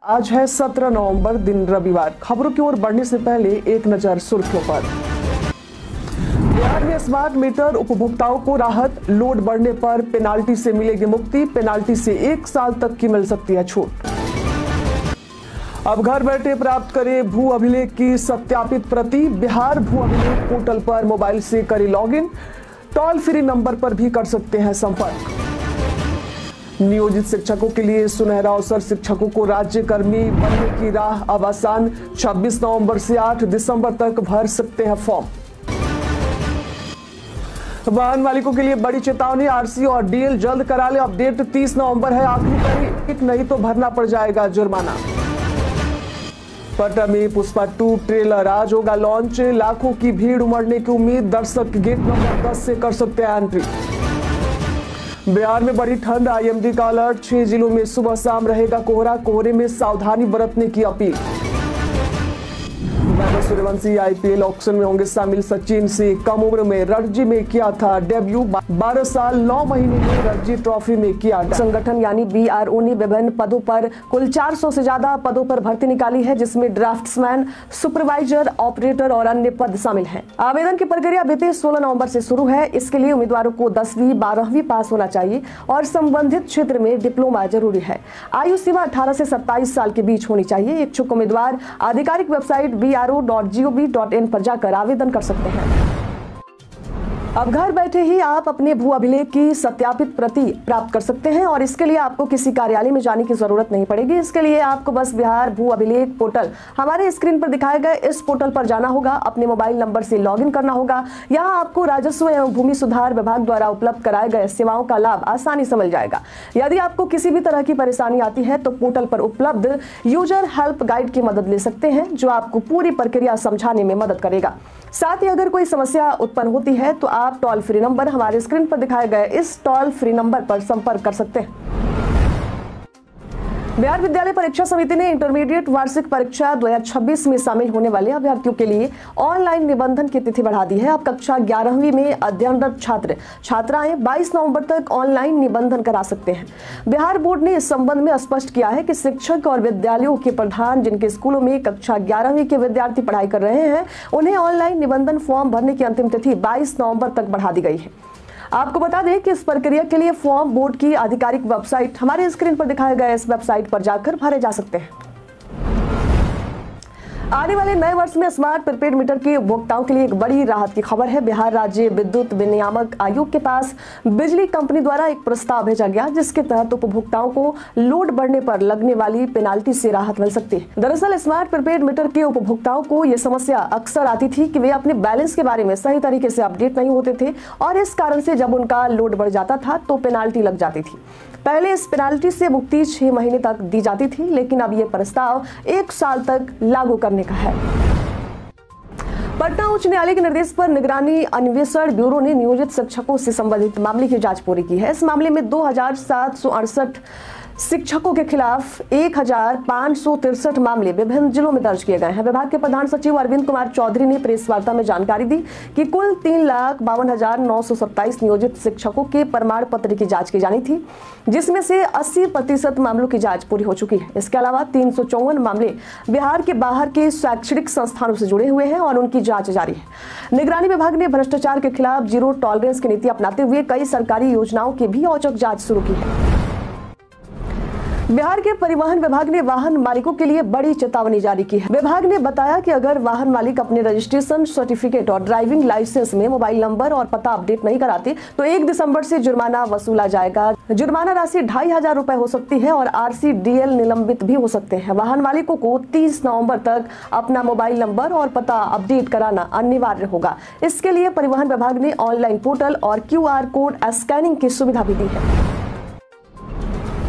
आज है 17 नवंबर, दिन रविवार। खबरों की ओर बढ़ने से पहले एक नजर सुर्खियों पर। बिहार में स्मार्ट मीटर उपभोक्ताओं को राहत, लोड बढ़ने पर पेनाल्टी से मिलेगी मुक्ति। पेनाल्टी से 1 साल तक की मिल सकती है छूट। अब घर बैठे प्राप्त करें भू अभिलेख की सत्यापित प्रति। बिहार भू अभिलेख पोर्टल पर मोबाइल से करें लॉगिन। टोल फ्री नंबर पर भी कर सकते हैं संपर्क। नियोजित शिक्षकों के लिए सुनहरा अवसर, शिक्षकों को राज्य कर्मी बनने की राह अब आसान। 26 नवंबर से 8 दिसंबर तक भर सकते हैं फॉर्म। वाहन मालिकों के लिए बड़ी चेतावनी, आरसी और डीएल जल्द करा ले। अपडेट 30 नवंबर है आखिरी तारीख, नहीं तो भरना पड़ जाएगा जुर्माना। पटना में पुष्पा 2 ट्रेलर आज होगा लॉन्च। लाखों की भीड़ उमड़ने की उम्मीद, दर्शक गेट नंबर 10 से कर सकते हैं एंट्री। बिहार में बड़ी ठंड, आईएमडी का अलर्ट। 6 जिलों में सुबह शाम रहेगा कोहरा। कोहरे में सावधानी बरतने की अपील। सूर्यवंशी आईपीएल ऑक्शन में होंगे शामिल। सचिन से कम उम्र में रणजी में किया था डेब्यू। 12 साल 9 महीने में रणजी ट्रॉफी में किया। संगठन यानी बीआरओ ने विभिन्न पदों पर कुल 400 से ज्यादा पदों पर भर्ती निकाली है, जिसमें ड्राफ्ट्समैन, सुपरवाइजर, ऑपरेटर और अन्य पद शामिल हैं। आवेदन की प्रक्रिया बीते 16 नवंबर से शुरू है। इसके लिए उम्मीदवारों को 10वीं 12वीं पास होना चाहिए और संबंधित क्षेत्र में डिप्लोमा जरूरी है। आयु सीमा 18 से 27 साल के बीच होनी चाहिए। इच्छुक उम्मीदवार आधिकारिक वेबसाइट bro.gov.in पर जाकर आवेदन कर सकते हैं। अब घर बैठे ही आप अपने भू अभिलेख की सत्यापित प्रति प्राप्त कर सकते हैं और इसके लिए आपको किसी कार्यालय में जाने की जरूरत नहीं पड़ेगी। इसके लिए आपको बस बिहार भू अभिलेख पोर्टल, हमारे स्क्रीन पर दिखाए गए इस पोर्टल पर जाना होगा। अपने मोबाइल नंबर से लॉगिन करना होगा। यहाँ आपको राजस्व एवं भूमि सुधार विभाग द्वारा उपलब्ध कराए गए सेवाओं का लाभ आसानी से मिल जाएगा। यदि आपको किसी भी तरह की परेशानी आती है तो पोर्टल पर उपलब्ध यूजर हेल्प गाइड की मदद ले सकते हैं, जो आपको पूरी प्रक्रिया समझाने में मदद करेगा। साथ ही अगर कोई समस्या उत्पन्न होती है तो आप टोल फ्री नंबर, हमारे स्क्रीन पर दिखाए गए इस टोल फ्री नंबर पर संपर्क कर सकते हैं। बिहार विद्यालय परीक्षा समिति ने इंटरमीडिएट वार्षिक परीक्षा 2026 में शामिल होने वाले अभ्यर्थियों के लिए ऑनलाइन निबंधन की तिथि बढ़ा दी है। अब कक्षा 11वीं में अध्ययनरत छात्र छात्राएं 22 नवंबर तक ऑनलाइन निबंधन करा सकते हैं। बिहार बोर्ड ने इस संबंध में स्पष्ट किया है कि शिक्षक और विद्यालयों के प्रधान जिनके स्कूलों में कक्षा 11वीं के विद्यार्थी पढ़ाई कर रहे हैं, उन्हें ऑनलाइन निबंधन फॉर्म भरने की अंतिम तिथि 22 नवंबर तक बढ़ा दी गई है। आपको बता दें कि इस प्रक्रिया के लिए फॉर्म बोर्ड की आधिकारिक वेबसाइट, हमारे स्क्रीन पर दिखाए गए इस वेबसाइट पर जाकर भरे जा सकते हैं। आने वाले नए वर्ष में स्मार्ट प्रीपेड मीटर के उपभोक्ताओं के लिए एक बड़ी राहत की खबर है। बिहार राज्य विद्युत विनियामक आयोग के पास बिजली कंपनी द्वारा एक प्रस्ताव भेजा गया, जिसके तहत उपभोक्ताओं को लोड बढ़ने पर लगने वाली पेनाल्टी से राहत मिल सकती है। दरअसल स्मार्ट प्रीपेड मीटर के उपभोक्ताओं को यह समस्या अक्सर आती थी कि वे अपने बैलेंस के बारे में सही तरीके से अपडेट नहीं होते थे और इस कारण से जब उनका लोड बढ़ जाता था तो पेनाल्टी लग जाती थी। पहले इस पेनाल्टी से मुक्ति 6 महीने तक दी जाती थी, लेकिन अब ये प्रस्ताव 1 साल तक लागू करने का है। पटना उच्च न्यायालय के निर्देश पर निगरानी अन्वेषण ब्यूरो ने नियोजित शिक्षकों से संबंधित मामले की जांच पूरी की है। इस मामले में 2768 शिक्षकों के खिलाफ 1563 मामले विभिन्न जिलों में दर्ज किए गए हैं। विभाग के प्रधान सचिव अरविंद कुमार चौधरी ने प्रेस वार्ता में जानकारी दी कि कुल 3,52,927 नियोजित शिक्षकों के प्रमाण पत्र की जांच की जानी थी, जिसमें से 80% मामलों की जांच पूरी हो चुकी है। इसके अलावा 354 मामले बिहार के बाहर के शैक्षणिक संस्थानों से जुड़े हुए हैं और उनकी जांच जारी है। निगरानी विभाग ने भ्रष्टाचार के खिलाफ जीरो टॉलरेंस की नीति अपनाते हुए कई सरकारी योजनाओं की भी औचक जांच शुरू की है। बिहार के परिवहन विभाग ने वाहन मालिकों के लिए बड़ी चेतावनी जारी की है। विभाग ने बताया कि अगर वाहन मालिक अपने रजिस्ट्रेशन सर्टिफिकेट और ड्राइविंग लाइसेंस में मोबाइल नंबर और पता अपडेट नहीं कराते तो 1 दिसंबर से जुर्माना वसूला जाएगा। जुर्माना राशि 2500 रुपए हो सकती है और आरसी डीएल निलंबित भी हो सकते हैं। वाहन मालिकों को 30 नवंबर तक अपना मोबाइल नंबर और पता अपडेट कराना अनिवार्य होगा। इसके लिए परिवहन विभाग ने ऑनलाइन पोर्टल और QR कोड स्कैनिंग की सुविधा भी दी है।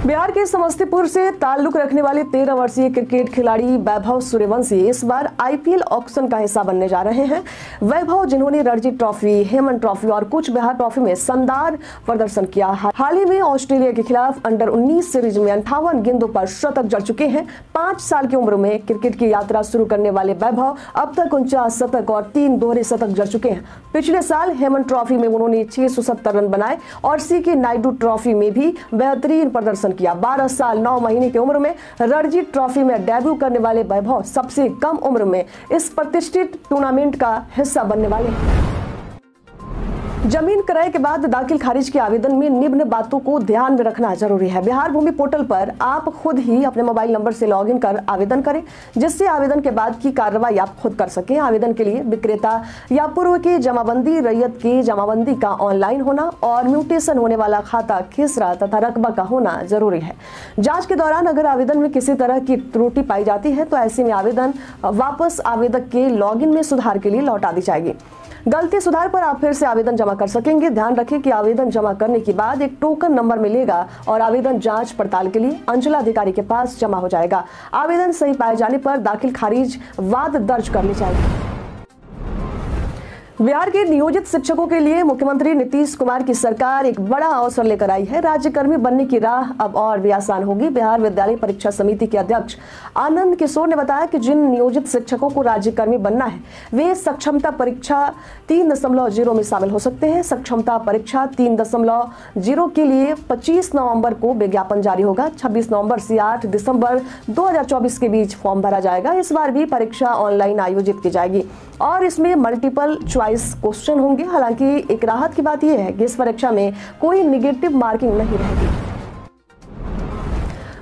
बिहार के समस्तीपुर से ताल्लुक रखने वाले 13 वर्षीय क्रिकेट खिलाड़ी वैभव सूर्यवंशी इस बार आईपीएल ऑक्शन का हिस्सा बनने जा रहे हैं। वैभव, जिन्होंने रणजी ट्रॉफी, हेमन ट्रॉफी और कुछ बिहार ट्रॉफी में शानदार प्रदर्शन किया, हाल ही में ऑस्ट्रेलिया के खिलाफ अंडर 19 सीरीज में 58 गेंदों पर शतक जड़ चुके हैं। 5 साल की उम्र में क्रिकेट की यात्रा शुरू करने वाले वैभव अब तक 49 शतक और 3 दोहरे शतक जड़ चुके हैं। पिछले साल हेमन ट्रॉफी में उन्होंने 670 रन बनाए और सीके नायडू ट्रॉफी में भी बेहतरीन प्रदर्शन प्रदर्शन किया। 12 साल 9 महीने की उम्र में रणजी ट्रॉफी में डेब्यू करने वाले वैभव सबसे कम उम्र में इस प्रतिष्ठित टूर्नामेंट का हिस्सा बनने वाले हैं। जमीन क्रय के बाद दाखिल खारिज के आवेदन में निम्न बातों को ध्यान में रखना जरूरी है। बिहार भूमि पोर्टल पर आप खुद ही अपने मोबाइल नंबर से लॉगिन कर आवेदन करें, जिससे आवेदन के बाद की कार्रवाई आप खुद कर सकें। आवेदन के लिए विक्रेता या पूर्व की जमाबंदी, रैयत की जमाबंदी का ऑनलाइन होना और म्यूटेशन होने वाला खाता, खिसरा तथा रकबा का होना जरूरी है। जाँच के दौरान अगर आवेदन में किसी तरह की त्रुटि पाई जाती है तो ऐसे में आवेदन वापस आवेदक के लॉगिन में सुधार के लिए लौटा दी जाएगी। गलती सुधार पर आप फिर से आवेदन जमा कर सकेंगे। ध्यान रखें कि आवेदन जमा करने के बाद एक टोकन नंबर मिलेगा और आवेदन जांच पड़ताल के लिए अंचलाधिकारी के पास जमा हो जाएगा। आवेदन सही पाए जाने पर दाखिल खारिज वाद दर्ज कर ली जाएगी। बिहार के नियोजित शिक्षकों के लिए मुख्यमंत्री नीतीश कुमार की सरकार एक बड़ा अवसर लेकर आई है। राज्यकर्मी बनने की राह अब और भी आसान होगी। बिहार विद्यालय परीक्षा समिति के अध्यक्ष आनंद किशोर ने बताया कि जिन नियोजित शिक्षकों को राज्यकर्मी बनना है वे सक्षमता परीक्षा 3.0 में शामिल हो सकते हैं। सक्षमता परीक्षा 3.0 के लिए 25 नवंबर को विज्ञापन जारी होगा। 26 नवंबर से 8 दिसंबर 2024 के बीच फॉर्म भरा जाएगा। इस बार भी परीक्षा ऑनलाइन आयोजित की जाएगी और इसमें मल्टीपल चॉइस क्वेश्चन होंगे। हालांकि एक राहत की बात यह है कि इस परीक्षा में कोई निगेटिव मार्किंग नहीं रहेगी।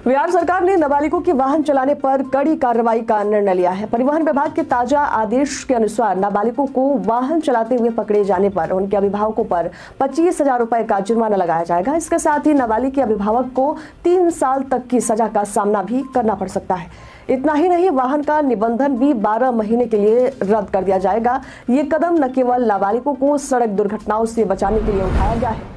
बिहार सरकार ने नाबालिगों के वाहन चलाने पर कड़ी कार्रवाई का निर्णय लिया है। परिवहन विभाग के ताजा आदेश के अनुसार नाबालिगों को वाहन चलाते हुए पकड़े जाने पर उनके अभिभावकों पर 25,000 रुपए का जुर्माना लगाया जाएगा। इसके साथ ही नाबालिग के अभिभावक को 3 साल तक की सजा का सामना भी करना पड़ सकता है। इतना ही नहीं, वाहन का निबंधन भी 12 महीने के लिए रद्द कर दिया जाएगा। ये कदम न केवल नाबालिगों को सड़क दुर्घटनाओं से बचाने के लिए उठाया गया है।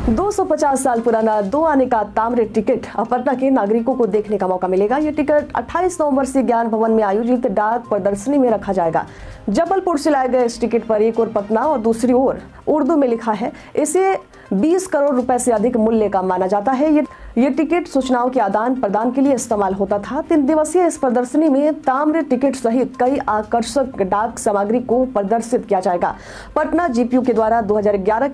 250 साल पुराना 2 आने का ताम्र टिकट पटना के नागरिकों को देखने का मौका मिलेगा। ये टिकट 28 नवंबर से ज्ञान भवन में आयोजित डाक प्रदर्शनी में रखा जाएगा। जबलपुर से लाए गए इस टिकट पर एक ओर पटना और दूसरी ओर उर्दू में लिखा है। इसे 20 करोड़ रुपए से अधिक मूल्य का माना जाता है। ये टिकट सूचनाओं के आदान प्रदान के लिए इस्तेमाल होता था। 3 दिवसीय इस प्रदर्शनी में ताम्र टिकट सहित कई आकर्षक डाक सामग्री को प्रदर्शित किया जाएगा। पटना जीपीयू के द्वारा 2011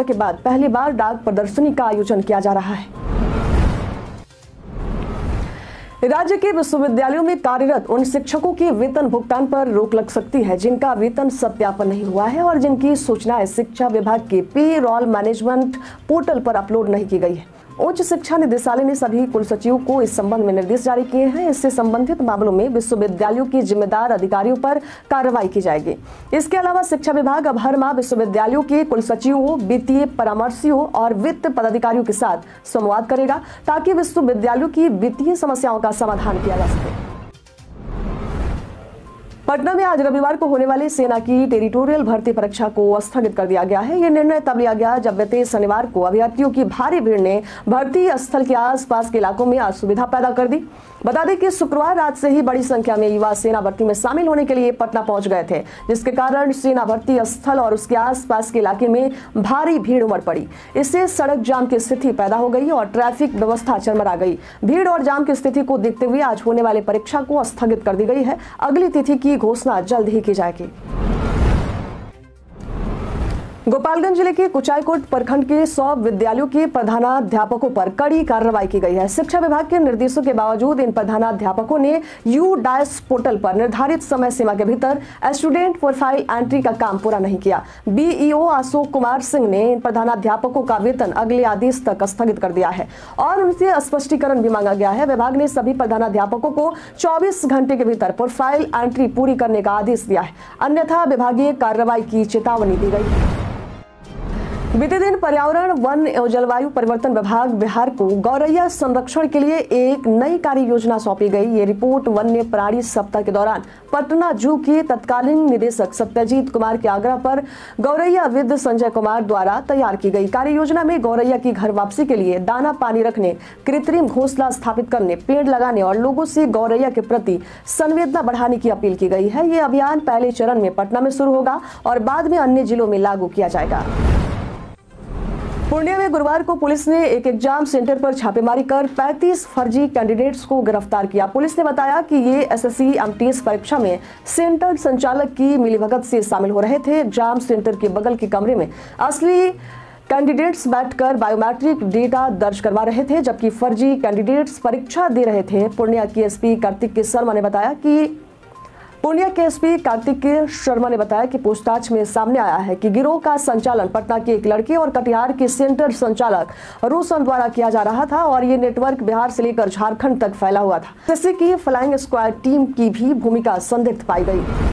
के बाद पहली बार डाक प्रदर्शनी का आयोजन किया जा रहा है। राज्य के विश्वविद्यालयों में कार्यरत उन शिक्षकों के वेतन भुगतान पर रोक लग सकती है जिनका वेतन सत्यापन नहीं हुआ है और जिनकी सूचनाएं शिक्षा विभाग के पेरोल मैनेजमेंट पोर्टल पर अपलोड नहीं की गई है। उच्च शिक्षा निदेशालय ने सभी कुलसचिवों को इस संबंध में निर्देश जारी किए हैं। इससे संबंधित मामलों में विश्वविद्यालयों के जिम्मेदार अधिकारियों पर कार्रवाई की जाएगी। इसके अलावा शिक्षा विभाग अब हर माह विश्वविद्यालयों के कुलसचिवों, वित्तीय परामर्शियों और वित्त पदाधिकारियों के साथ संवाद करेगा ताकि विश्वविद्यालयों की वित्तीय समस्याओं का समाधान किया जा सके। पटना में आज रविवार को होने वाली सेना की टेरिटोरियल भर्ती परीक्षा को स्थगित कर दिया गया है। यह निर्णय तब लिया गया जब बीते शनिवार को अभ्यर्थियों की भारी भीड़ ने भर्ती स्थल के आसपास के इलाकों में असुविधा पैदा कर दी। बता दें कि शुक्रवार रात से ही बड़ी संख्या में युवा सेना भर्ती में शामिल होने के लिए पटना पहुंच गए थे, जिसके कारण सेना भर्ती स्थल और उसके आसपास के इलाके में भारी भीड़ उमड़ पड़ी। इससे सड़क जाम की स्थिति पैदा हो गई और ट्रैफिक व्यवस्था चरमरा गई। भीड़ और जाम की स्थिति को देखते हुए आज होने वाली परीक्षा को स्थगित कर दी गई है। अगली तिथि की घोषणा जल्द ही की जाएगी। गोपालगंज जिले के कुचायकोट प्रखंड के 100 विद्यालयों के प्रधानाध्यापकों पर कड़ी कार्रवाई की गई है। शिक्षा विभाग के निर्देशों के बावजूद इन प्रधानाध्यापकों ने यू-डायस पोर्टल पर निर्धारित समय सीमा के भीतर स्टूडेंट प्रोफाइल एंट्री का काम पूरा नहीं किया। बीईओ अशोक कुमार सिंह ने इन प्रधानाध्यापकों का वेतन अगले आदेश तक स्थगित कर दिया है और उनसे स्पष्टीकरण भी मांगा गया है। विभाग ने सभी प्रधानाध्यापकों को 24 घंटे के भीतर प्रोफाइल एंट्री पूरी करने का आदेश दिया है, अन्यथा विभागीय कार्रवाई की चेतावनी दी गई है। बीते दिन पर्यावरण, वन एवं जलवायु परिवर्तन विभाग बिहार को गौरैया संरक्षण के लिए एक नई कार्य योजना सौंपी गई। ये रिपोर्ट वन्य प्राणी सप्ताह के दौरान पटना जू के तत्कालीन निदेशक सत्यजीत कुमार के आग्रह पर गौरैया विद संजय कुमार द्वारा तैयार की गई। कार्य योजना में गौरैया की घर वापसी के लिए दाना पानी रखने, कृत्रिम घोंसला स्थापित करने, पेड़ लगाने और लोगों से गौरैया के प्रति संवेदना बढ़ाने की अपील की गई है। ये अभियान पहले चरण में पटना में शुरू होगा और बाद में अन्य जिलों में लागू किया जाएगा। पूर्णिया में गुरुवार को पुलिस ने एक एग्जाम सेंटर पर छापेमारी कर 35 फर्जी कैंडिडेट्स को गिरफ्तार किया। पुलिस ने बताया कि ये एसएससी एमटीएस परीक्षा में सेंटर संचालक की मिलीभगत से शामिल हो रहे थे। एग्जाम सेंटर के बगल के कमरे में असली कैंडिडेट्स बैठकर बायोमेट्रिक डेटा दर्ज करवा रहे थे, जबकि फर्जी कैंडिडेट्स परीक्षा दे रहे थे। पूर्णिया के एसपी कार्तिक शर्मा ने बताया कि पूछताछ में सामने आया है कि गिरोह का संचालन पटना के एक लड़के और कटिहार के सेंटर संचालक रोशन द्वारा किया जा रहा था और ये नेटवर्क बिहार से लेकर झारखंड तक फैला हुआ था। जैसे कि फ्लाइंग स्क्वाड टीम की भी भूमिका संदिग्ध पाई गई।